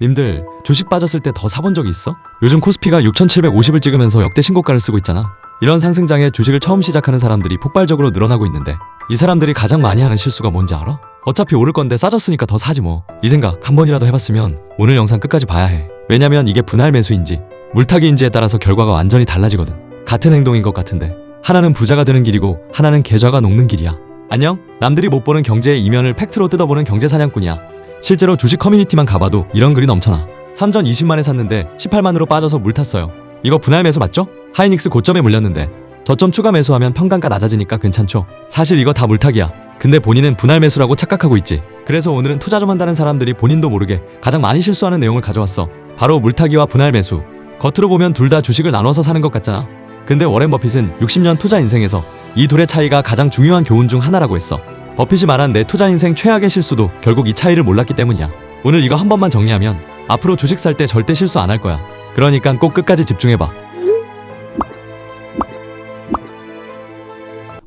님들 주식 빠졌을 때 더 사본 적이 있어? 요즘 코스피가 6,750을 찍으면서 역대 신고가를 쓰고 있잖아. 이런 상승장에 주식을 처음 시작하는 사람들이 폭발적으로 늘어나고 있는데 이 사람들이 가장 많이 하는 실수가 뭔지 알아? 어차피 오를 건데 싸졌으니까 더 사지 뭐. 이 생각 한 번이라도 해봤으면 오늘 영상 끝까지 봐야 해. 왜냐면 이게 분할 매수인지 물타기인지에 따라서 결과가 완전히 달라지거든. 같은 행동인 것 같은데 하나는 부자가 되는 길이고 하나는 계좌가 녹는 길이야. 안녕? 남들이 못 보는 경제의 이면을 팩트로 뜯어보는 경제사냥꾼이야. 실제로 주식 커뮤니티만 가봐도 이런 글이 넘쳐나. 3전 20만에 샀는데 18만으로 빠져서 물 탔어요. 이거 분할 매수 맞죠? 하이닉스 고점에 물렸는데 저점 추가 매수하면 평단가 낮아지니까 괜찮죠? 사실 이거 다 물타기야. 근데 본인은 분할 매수라고 착각하고 있지. 그래서 오늘은 투자 좀 한다는 사람들이 본인도 모르게 가장 많이 실수하는 내용을 가져왔어. 바로 물타기와 분할 매수. 겉으로 보면 둘 다 주식을 나눠서 사는 것 같잖아. 근데 워렌 버핏은 60년 투자 인생에서 이 둘의 차이가 가장 중요한 교훈 중 하나라고 했어. 버핏이 말한 내 투자 인생 최악의 실수도 결국 이 차이를 몰랐기 때문이야. 오늘 이거 한 번만 정리하면 앞으로 주식 살 때 절대 실수 안 할 거야. 그러니까 꼭 끝까지 집중해봐.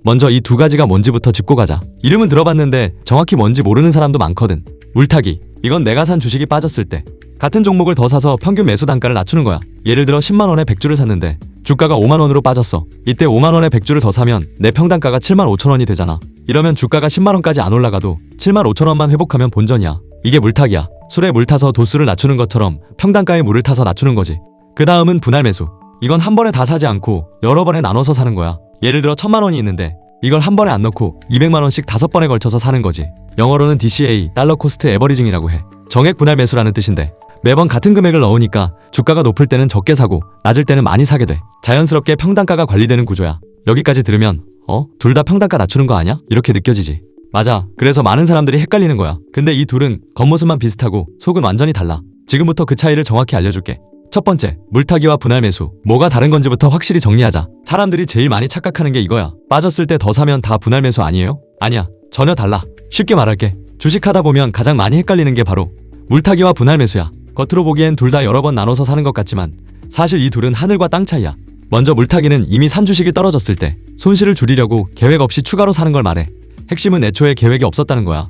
먼저 이 두 가지가 뭔지부터 짚고 가자. 이름은 들어봤는데 정확히 뭔지 모르는 사람도 많거든. 물타기. 이건 내가 산 주식이 빠졌을 때 같은 종목을 더 사서 평균 매수 단가를 낮추는 거야. 예를 들어 10만원에 100주를 샀는데 주가가 5만원으로 빠졌어. 이때 5만원에 100주를 더 사면 내 평단가가 75,000원이 되잖아. 이러면 주가가 10만원까지 안 올라가도 75,000원만 회복하면 본전이야. 이게 물타기야. 술에 물 타서 도수를 낮추는 것처럼 평단가에 물을 타서 낮추는 거지. 그 다음은 분할 매수. 이건 한 번에 다 사지 않고 여러 번에 나눠서 사는 거야. 예를 들어 1000만원이 있는데 이걸 한 번에 안 넣고 200만원씩 5번에 걸쳐서 사는 거지. 영어로는 DCA, 달러 코스트 에버리징이라고 해. 정액 분할 매수라는 뜻인데 매번 같은 금액을 넣으니까 주가가 높을 때는 적게 사고 낮을 때는 많이 사게 돼. 자연스럽게 평단가가 관리되는 구조야. 여기까지 들으면 둘 다 평단가 낮추는 거 아니야? 이렇게 느껴지지. 맞아. 그래서 많은 사람들이 헷갈리는 거야. 근데 이 둘은 겉모습만 비슷하고 속은 완전히 달라. 지금부터 그 차이를 정확히 알려줄게. 첫 번째, 물타기와 분할 매수. 뭐가 다른 건지부터 확실히 정리하자. 사람들이 제일 많이 착각하는 게 이거야. 빠졌을 때 더 사면 다 분할 매수 아니에요? 아니야. 전혀 달라. 쉽게 말할게. 주식하다 보면 가장 많이 헷갈리는 게 바로 물타기와 분할 매수야. 겉으로 보기엔 둘 다 여러 번 나눠서 사는 것 같지만 사실 이 둘은 하늘과 땅 차이야. 먼저 물타기는 이미 산 주식이 떨어졌을 때 손실을 줄이려고 계획 없이 추가로 사는 걸 말해. 핵심은 애초에 계획이 없었다는 거야.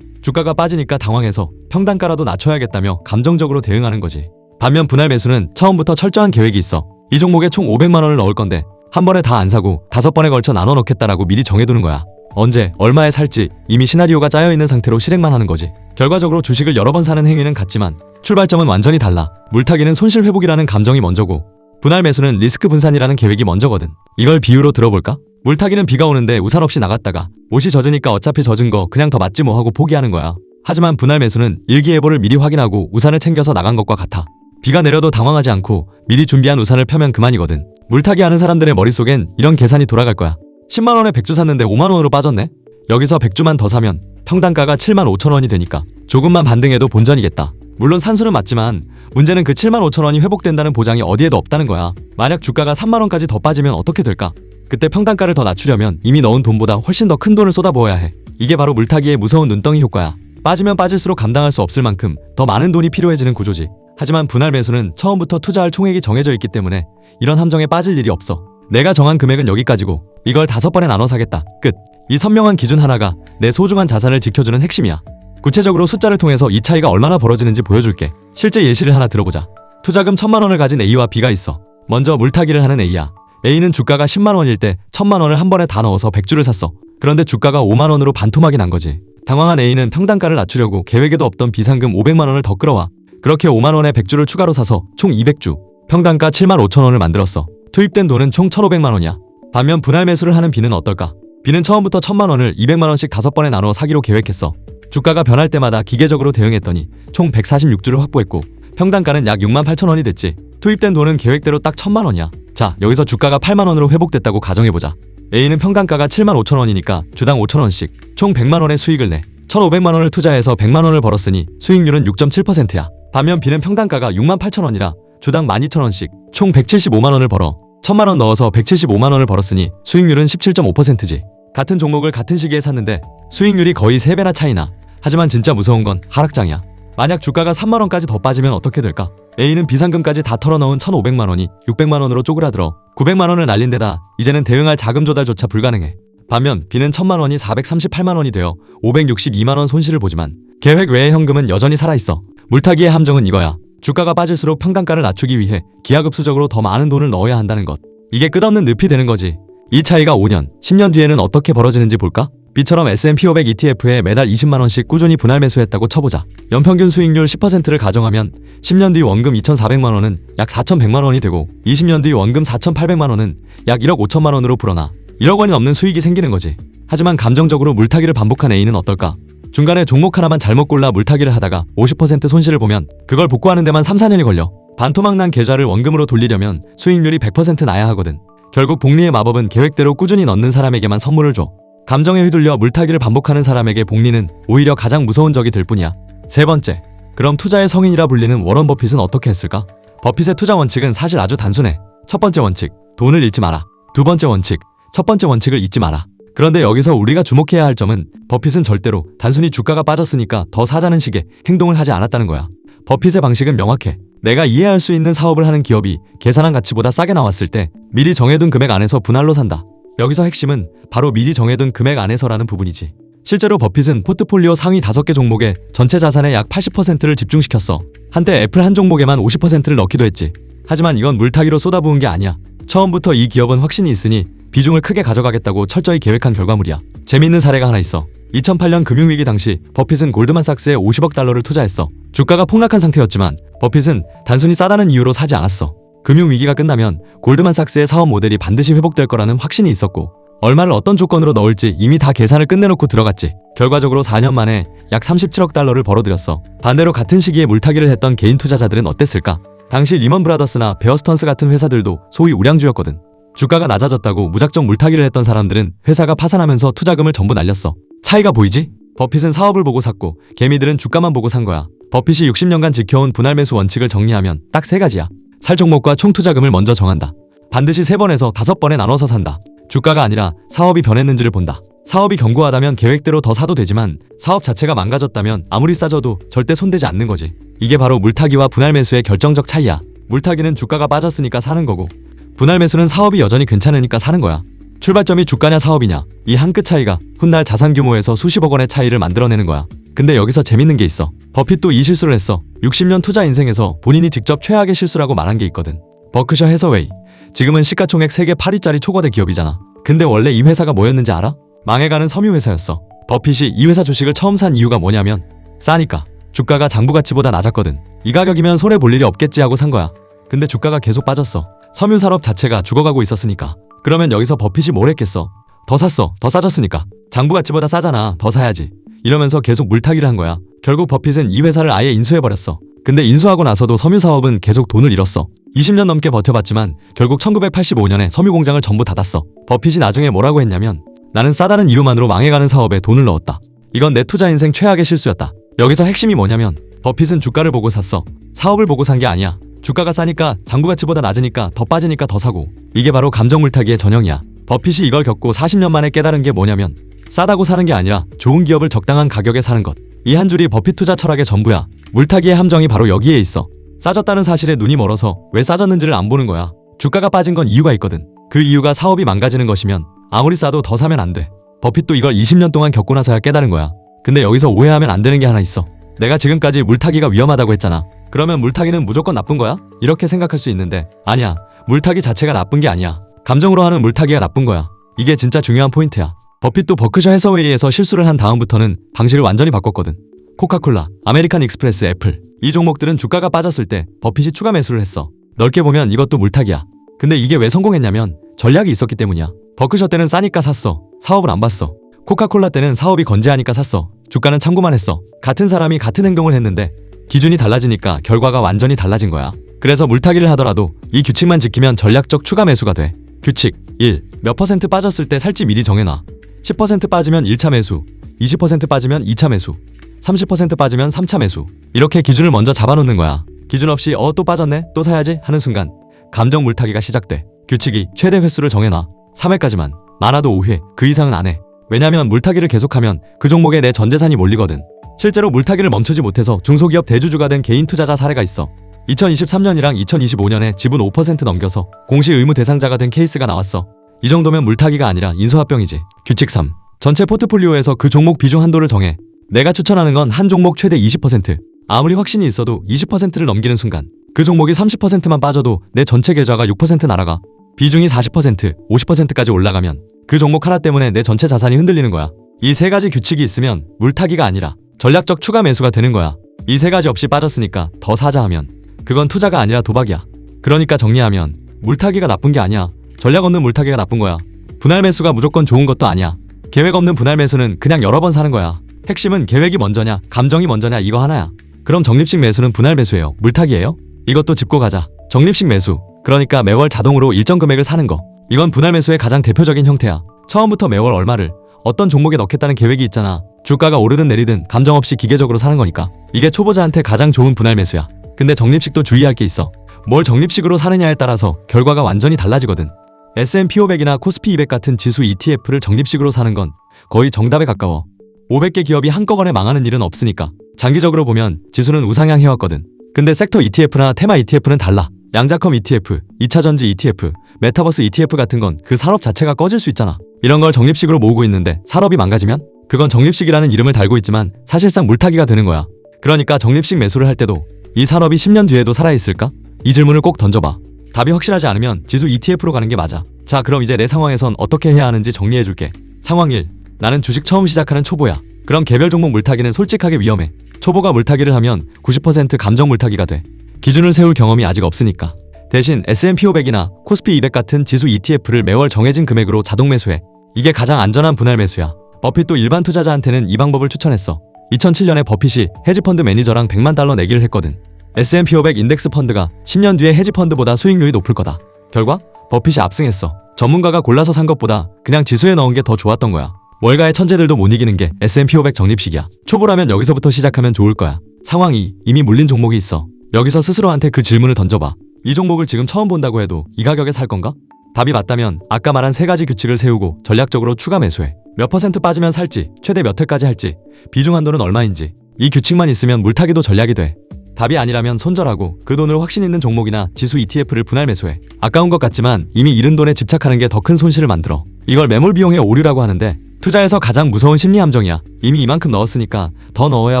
주가가 빠지니까 당황해서 평단가라도 낮춰야겠다며 감정적으로 대응하는 거지. 반면 분할 매수는 처음부터 철저한 계획이 있어. 이 종목에 총 500만원을 넣을 건데 한 번에 다 안 사고 5번에 걸쳐 나눠 넣겠다라고 미리 정해두는 거야. 언제 얼마에 살지 이미 시나리오가 짜여있는 상태로 실행만 하는 거지. 결과적으로 주식을 여러 번 사는 행위는 같지만 출발점은 완전히 달라. 물타기는 손실 회복이라는 감정이 먼저고 분할 매수는 리스크 분산이라는 계획이 먼저거든. 이걸 비유로 들어볼까? 물타기는 비가 오는데 우산 없이 나갔다가 옷이 젖으니까 어차피 젖은 거 그냥 더 맞지 뭐 하고 포기하는 거야. 하지만 분할 매수는 일기예보를 미리 확인하고 우산을 챙겨서 나간 것과 같아. 비가 내려도 당황하지 않고 미리 준비한 우산을 펴면 그만이거든. 물타기 하는 사람들의 머릿속엔 이런 계산이 돌아갈 거야. 10만원에 100주 샀는데 5만원으로 빠졌네? 여기서 100주만 더 사면 평단가가 75,000원이 되니까 조금만 반등해도 본전이겠다. 물론 산수는 맞지만 문제는 그 75,000원이 회복된다는 보장이 어디에도 없다는 거야. 만약 주가가 3만원까지 더 빠지면 어떻게 될까? 그때 평단가를 더 낮추려면 이미 넣은 돈보다 훨씬 더 큰 돈을 쏟아부어야 해. 이게 바로 물타기의 무서운 눈덩이 효과야. 빠지면 빠질수록 감당할 수 없을 만큼 더 많은 돈이 필요해지는 구조지. 하지만 분할 매수는 처음부터 투자할 총액이 정해져 있기 때문에 이런 함정에 빠질 일이 없어. 내가 정한 금액은 여기까지고 이걸 5번에 나눠 사겠다. 끝. 이 선명한 기준 하나가 내 소중한 자산을 지켜주는 핵심이야. 구체적으로 숫자를 통해서 이 차이가 얼마나 벌어지는지 보여줄게. 실제 예시를 하나 들어보자. 투자금 1000만원을 가진 A와 B가 있어. 먼저 물타기를 하는 A야. A는 주가가 10만원일 때 1000만원을 한 번에 다 넣어서 100주를 샀어. 그런데 주가가 5만원으로 반토막이 난 거지. 당황한 A는 평단가를 낮추려고 계획에도 없던 비상금 500만원을 더 끌어와. 그렇게 5만원에 100주를 추가로 사서 총 200주, 평단가 75,000원을 만들었어. 투입된 돈은 총 1,500만원이야. 반면 분할 매수를 하는 B는 어떨까? B는 처음부터 1000만원을 200만원씩 5번에 나눠 사기로 계획했어. 주가가 변할 때마다 기계적으로 대응했더니 총 146주를 확보했고 평단가는 약 68,000원이 됐지. 투입된 돈은 계획대로 딱 1000만원이야. 자, 여기서 주가가 8만원으로 회복됐다고 가정해보자. A는 평단가가 75,000원이니까 주당 5,000원씩 총 100만원의 수익을 내. 1,500만원을 투자해서 100만원을 벌었으니 수익률은 6.7%야. 반면 B는 평단가가 68,000원이라 주당 12,000원씩 총 175만원을 벌어. 1000만원 넣어서 175만원을 벌었으니 수익률은 17.5%지. 같은 종목을 같은 시기에 샀는데 수익률이 거의 3배나 차이나. 하지만 진짜 무서운 건 하락장이야. 만약 주가가 3만원까지 더 빠지면 어떻게 될까? A는 비상금까지 다 털어넣은 1,500만원이 600만원으로 쪼그라들어 900만원을 날린 데다 이제는 대응할 자금 조달조차 불가능해. 반면 B는 1000만원이 438만원이 되어 562만원 손실을 보지만 계획 외의 현금은 여전히 살아있어. 물타기의 함정은 이거야. 주가가 빠질수록 평단가를 낮추기 위해 기하급수적으로 더 많은 돈을 넣어야 한다는 것. 이게 끝없는 늪이 되는 거지. 이 차이가 5년, 10년 뒤에는 어떻게 벌어지는지 볼까? B처럼 S&P 500 ETF에 매달 20만원씩 꾸준히 분할 매수했다고 쳐보자. 연평균 수익률 10%를 가정하면 10년 뒤 원금 2,400만원은 약 4,100만원이 되고 20년 뒤 원금 4,800만원은 약 1억 5천만원으로 불어나 1억 원이 넘는 수익이 생기는 거지. 하지만 감정적으로 물타기를 반복한 A는 어떨까? 중간에 종목 하나만 잘못 골라 물타기를 하다가 50% 손실을 보면 그걸 복구하는 데만 3, 4년이 걸려. 반토막 난 계좌를 원금으로 돌리려면 수익률이 100% 나야 하거든. 결국 복리의 마법은 계획대로 꾸준히 넣는 사람에게만 선물을 줘. 감정에 휘둘려 물타기를 반복하는 사람에게 복리는 오히려 가장 무서운 적이 될 뿐이야. 세 번째, 그럼 투자의 성인이라 불리는 워런 버핏은 어떻게 했을까? 버핏의 투자 원칙은 사실 아주 단순해. 첫 번째 원칙, 돈을 잃지 마라. 두 번째 원칙, 첫 번째 원칙을 잊지 마라. 그런데 여기서 우리가 주목해야 할 점은 버핏은 절대로 단순히 주가가 빠졌으니까 더 사자는 식의 행동을 하지 않았다는 거야. 버핏의 방식은 명확해. 내가 이해할 수 있는 사업을 하는 기업이 계산한 가치보다 싸게 나왔을 때 미리 정해둔 금액 안에서 분할로 산다. 여기서 핵심은 바로 미리 정해둔 금액 안에서라는 부분이지. 실제로 버핏은 포트폴리오 상위 5개 종목에 전체 자산의 약 80%를 집중시켰어. 한때 애플 한 종목에만 50%를 넣기도 했지. 하지만 이건 물타기로 쏟아부은 게 아니야. 처음부터 이 기업은 확신이 있으니 비중을 크게 가져가겠다고 철저히 계획한 결과물이야. 재미있는 사례가 하나 있어. 2008년 금융위기 당시 버핏은 골드만삭스에 50억 달러를 투자했어. 주가가 폭락한 상태였지만 버핏은 단순히 싸다는 이유로 사지 않았어. 금융위기가 끝나면 골드만삭스의 사업 모델이 반드시 회복될 거라는 확신이 있었고 얼마를 어떤 조건으로 넣을지 이미 다 계산을 끝내놓고 들어갔지. 결과적으로 4년 만에 약 37억 달러를 벌어들였어. 반대로 같은 시기에 물타기를 했던 개인 투자자들은 어땠을까? 당시 리먼 브라더스나 베어스턴스 같은 회사들도 소위 우량주였거든. 주가가 낮아졌다고 무작정 물타기를 했던 사람들은 회사가 파산하면서 투자금을 전부 날렸어. 차이가 보이지? 버핏은 사업을 보고 샀고 개미들은 주가만 보고 산 거야. 버핏이 60년간 지켜온 분할 매수 원칙을 정리하면 딱 3가지야. 살 종목과 총 투자금을 먼저 정한다. 반드시 3번에서 5번에 나눠서 산다. 주가가 아니라 사업이 변했는지를 본다. 사업이 견고하다면 계획대로 더 사도 되지만 사업 자체가 망가졌다면 아무리 싸져도 절대 손대지 않는 거지. 이게 바로 물타기와 분할 매수의 결정적 차이야. 물타기는 주가가 빠졌으니까 사는 거고 분할 매수는 사업이 여전히 괜찮으니까 사는 거야. 출발점이 주가냐 사업이냐 이 한 끗 차이가 훗날 자산 규모에서 수십억 원의 차이를 만들어내는 거야. 근데 여기서 재밌는 게 있어. 버핏도 이 실수를 했어. 60년 투자 인생에서 본인이 직접 최악의 실수라고 말한 게 있거든. 버크셔 해서웨이. 지금은 시가총액 세계 8위짜리 초거대 기업이잖아. 근데 원래 이 회사가 뭐였는지 알아? 망해가는 섬유 회사였어. 버핏이 이 회사 주식을 처음 산 이유가 뭐냐면 싸니까. 주가가 장부 가치보다 낮았거든. 이 가격이면 손해 볼 일이 없겠지 하고 산 거야. 근데 주가가 계속 빠졌어. 섬유 산업 자체가 죽어가고 있었으니까. 그러면 여기서 버핏이 뭘 했겠어? 더 샀어. 더 싸졌으니까. 장부 가치보다 싸잖아. 더 사야지. 이러면서 계속 물타기를 한 거야. 결국 버핏은 이 회사를 아예 인수해버렸어. 근데 인수하고 나서도 섬유 사업은 계속 돈을 잃었어. 20년 넘게 버텨봤지만 결국 1985년에 섬유 공장을 전부 닫았어. 버핏이 나중에 뭐라고 했냐면 나는 싸다는 이유만으로 망해가는 사업에 돈을 넣었다. 이건 내 투자 인생 최악의 실수였다. 여기서 핵심이 뭐냐면 버핏은 주가를 보고 샀어. 사업을 보고 산 게 아니야. 주가가 싸니까 장부 가치보다 낮으니까 더 빠지니까 더 사고. 이게 바로 감정 물타기의 전형이야. 버핏이 이걸 겪고 40년 만에 깨달은 게 뭐냐면 싸다고 사는 게 아니라 좋은 기업을 적당한 가격에 사는 것. 이 한 줄이 버핏 투자 철학의 전부야. 물타기의 함정이 바로 여기에 있어. 싸졌다는 사실에 눈이 멀어서 왜 싸졌는지를 안 보는 거야. 주가가 빠진 건 이유가 있거든. 그 이유가 사업이 망가지는 것이면 아무리 싸도 더 사면 안 돼. 버핏도 이걸 20년 동안 겪고 나서야 깨달은 거야. 근데 여기서 오해하면 안 되는 게 하나 있어. 내가 지금까지 물타기가 위험하다고 했잖아. 그러면 물타기는 무조건 나쁜 거야? 이렇게 생각할 수 있는데 아니야. 물타기 자체가 나쁜 게 아니야. 감정으로 하는 물타기가 나쁜 거야. 이게 진짜 중요한 포인트야. 버핏도 버크셔 해서웨이에서 실수를 한 다음부터는 방식을 완전히 바꿨거든. 코카콜라, 아메리칸 익스프레스, 애플 이 종목들은 주가가 빠졌을 때 버핏이 추가 매수를 했어. 넓게 보면 이것도 물타기야. 근데 이게 왜 성공했냐면 전략이 있었기 때문이야. 버크셔 때는 싸니까 샀어. 사업을 안 봤어. 코카콜라 때는 사업이 건재하니까 샀어. 주가는 참고만 했어. 같은 사람이 같은 행동을 했는데 기준이 달라지니까 결과가 완전히 달라진 거야. 그래서 물타기를 하더라도 이 규칙만 지키면 전략적 추가 매수가 돼. 규칙 1. 몇 퍼센트 빠졌을 때 살지 미리 정해놔. 10% 빠지면 1차 매수, 20% 빠지면 2차 매수, 30% 빠지면 3차 매수. 이렇게 기준을 먼저 잡아놓는 거야. 기준 없이 또 빠졌네? 또 사야지? 하는 순간 감정 물타기가 시작돼. 규칙이 최대 횟수를 정해놔. 3회까지만. 많아도 5회. 그 이상은 안 해. 왜냐면 물타기를 계속하면 그 종목에 내 전 재산이 몰리거든. 실제로 물타기를 멈추지 못해서 중소기업 대주주가 된 개인 투자자 사례가 있어. 2023년이랑 2025년에 지분 5% 넘겨서 공시 의무 대상자가 된 케이스가 나왔어. 이 정도면 물타기가 아니라 인수합병이지. 규칙 3. 전체 포트폴리오에서 그 종목 비중 한도를 정해. 내가 추천하는 건 한 종목 최대 20%, 아무리 확신이 있어도 20%를 넘기는 순간 그 종목이 30%만 빠져도 내 전체 계좌가 6% 날아가. 비중이 40%, 50%까지 올라가면 그 종목 하나 때문에 내 전체 자산이 흔들리는 거야. 이 세 가지 규칙이 있으면 물타기가 아니라 전략적 추가 매수가 되는 거야. 이 세 가지 없이 빠졌으니까 더 사자 하면 그건 투자가 아니라 도박이야. 그러니까 정리하면 물타기가 나쁜 게 아니야. 전략 없는 물타기가 나쁜 거야. 분할 매수가 무조건 좋은 것도 아니야. 계획 없는 분할 매수는 그냥 여러 번 사는 거야. 핵심은 계획이 먼저냐 감정이 먼저냐 이거 하나야. 그럼 적립식 매수는 분할 매수예요? 물타기예요? 이것도 짚고 가자. 적립식 매수, 그러니까 매월 자동으로 일정 금액을 사는 거. 이건 분할 매수의 가장 대표적인 형태야. 처음부터 매월 얼마를 어떤 종목에 넣겠다는 계획이 있잖아. 주가가 오르든 내리든 감정 없이 기계적으로 사는 거니까. 이게 초보자한테 가장 좋은 분할 매수야. 근데 적립식도 주의할 게 있어. 뭘 적립식으로 사느냐에 따라서 결과가 완전히 달라지거든. S&P 500이나 코스피 200 같은 지수 ETF를 적립식으로 사는 건 거의 정답에 가까워. 500개 기업이 한꺼번에 망하는 일은 없으니까. 장기적으로 보면 지수는 우상향 해왔거든. 근데 섹터 ETF나 테마 ETF는 달라. 양자컴 ETF, 2차전지 ETF, 메타버스 ETF 같은 건 그 산업 자체가 꺼질 수 있잖아. 이런 걸 적립식으로 모으고 있는데 산업이 망가지면? 그건 적립식이라는 이름을 달고 있지만 사실상 물타기가 되는 거야. 그러니까 적립식 매수를 할 때도 이 산업이 10년 뒤에도 살아있을까? 이 질문을 꼭 던져봐. 답이 확실하지 않으면 지수 ETF로 가는 게 맞아. 자, 그럼 이제 내 상황에선 어떻게 해야 하는지 정리해줄게. 상황 1. 나는 주식 처음 시작하는 초보야. 그럼 개별 종목 물타기는 솔직하게 위험해. 초보가 물타기를 하면 90% 감정 물타기가 돼. 기준을 세울 경험이 아직 없으니까. 대신 S&P 500이나 코스피 200 같은 지수 ETF를 매월 정해진 금액으로 자동 매수해. 이게 가장 안전한 분할 매수야. 버핏도 일반 투자자한테는 이 방법을 추천했어. 2007년에 버핏이 헤지펀드 매니저랑 100만 달러 내기를 했거든. S&P 500 인덱스 펀드가 10년 뒤에 헤지펀드보다 수익률이 높을 거다. 결과 버핏이 압승했어. 전문가가 골라서 산 것보다 그냥 지수에 넣은 게 더 좋았던 거야. 월가의 천재들도 못 이기는 게 S&P 500 적립식이야. 초보라면 여기서부터 시작하면 좋을 거야. 상황 2. 이미 물린 종목이 있어. 여기서 스스로한테 그 질문을 던져봐. 이 종목을 지금 처음 본다고 해도 이 가격에 살 건가? 답이 맞다면 아까 말한 세 가지 규칙을 세우고 전략적으로 추가 매수해. 몇 퍼센트 빠지면 살지, 최대 몇 회까지 할지, 비중 한도는 얼마인지. 이 규칙만 있으면 물타기도 전략이 돼. 답이 아니라면 손절하고 그 돈을 확신 있는 종목이나 지수 ETF를 분할 매수해. 아까운 것 같지만 이미 잃은 돈에 집착하는 게 더 큰 손실을 만들어. 이걸 매몰 비용의 오류라고 하는데 투자에서 가장 무서운 심리 함정이야. 이미 이만큼 넣었으니까 더 넣어야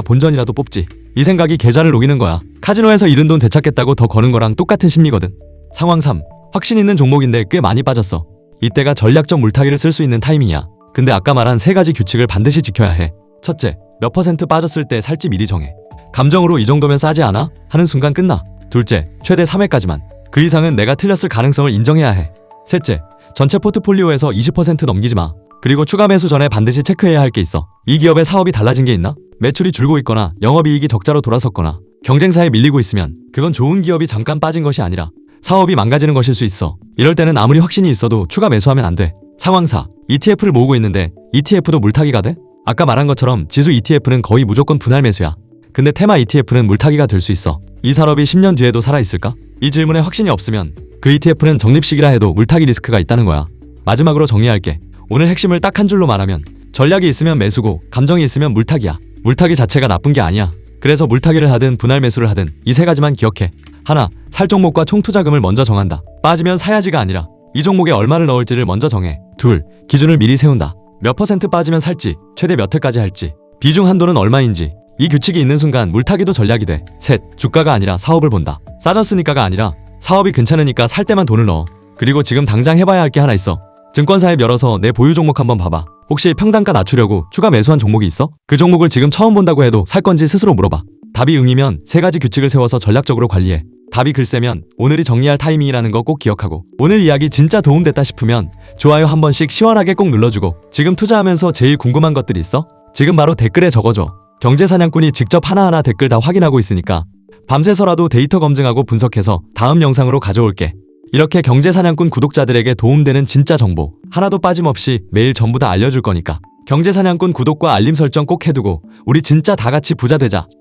본전이라도 뽑지. 이 생각이 계좌를 녹이는 거야. 카지노에서 잃은 돈 되찾겠다고 더 거는 거랑 똑같은 심리거든. 상황 3. 확신 있는 종목인데 꽤 많이 빠졌어. 이때가 전략적 물타기를 쓸 수 있는 타이밍이야. 근데 아까 말한 세 가지 규칙을 반드시 지켜야 해. 첫째, 몇 퍼센트 빠졌을 때 살지 미리 정해. 감정으로 이 정도면 싸지 않아? 하는 순간 끝나. 둘째, 최대 3회까지만. 그 이상은 내가 틀렸을 가능성을 인정해야 해. 셋째, 전체 포트폴리오에서 20% 넘기지 마. 그리고 추가 매수 전에 반드시 체크해야 할 게 있어. 이 기업의 사업이 달라진 게 있나? 매출이 줄고 있거나 영업이익이 적자로 돌아섰거나 경쟁사에 밀리고 있으면 그건 좋은 기업이 잠깐 빠진 것이 아니라 사업이 망가지는 것일 수 있어. 이럴 때는 아무리 확신이 있어도 추가 매수하면 안 돼. 상황 4. ETF를 모으고 있는데 ETF도 물타기가 돼? 아까 말한 것처럼 지수 ETF는 거의 무조건 분할 매수야. 근데 테마 ETF는 물타기가 될 수 있어. 이 산업이 10년 뒤에도 살아있을까? 이 질문에 확신이 없으면 그 ETF는 적립식이라 해도 물타기 리스크가 있다는 거야. 마지막으로 정리할게. 오늘 핵심을 딱 한 줄로 말하면 전략이 있으면 매수고 감정이 있으면 물타기야. 물타기 자체가 나쁜 게 아니야. 그래서 물타기를 하든 분할 매수를 하든 이 세 가지만 기억해. 하나, 살 종목과 총 투자금을 먼저 정한다. 빠지면 사야지가 아니라 이 종목에 얼마를 넣을지를 먼저 정해. 둘, 기준을 미리 세운다. 몇 퍼센트 빠지면 살지, 최대 몇 회까지 할지, 비중 한도는 얼마인지. 이 규칙이 있는 순간 물타기도 전략이 돼. 셋, 주가가 아니라 사업을 본다. 싸졌으니까가 아니라 사업이 괜찮으니까 살 때만 돈을 넣어. 그리고 지금 당장 해봐야 할 게 하나 있어. 증권사 앱 열어서 내 보유 종목 한번 봐봐. 혹시 평단가 낮추려고 추가 매수한 종목이 있어? 그 종목을 지금 처음 본다고 해도 살 건지 스스로 물어봐. 답이 응이면 세 가지 규칙을 세워서 전략적으로 관리해. 답이 글쎄면 오늘이 정리할 타이밍이라는 거 꼭 기억하고, 오늘 이야기 진짜 도움됐다 싶으면 좋아요 한 번씩 시원하게 꼭 눌러주고, 지금 투자하면서 제일 궁금한 것들 있어? 지금 바로 댓글에 적어줘. 경제사냥꾼이 직접 하나하나 댓글 다 확인하고 있으니까 밤새서라도 데이터 검증하고 분석해서 다음 영상으로 가져올게. 이렇게 경제사냥꾼 구독자들에게 도움되는 진짜 정보 하나도 빠짐없이 매일 전부 다 알려줄 거니까 경제사냥꾼 구독과 알림 설정 꼭 해두고 우리 진짜 다 같이 부자 되자.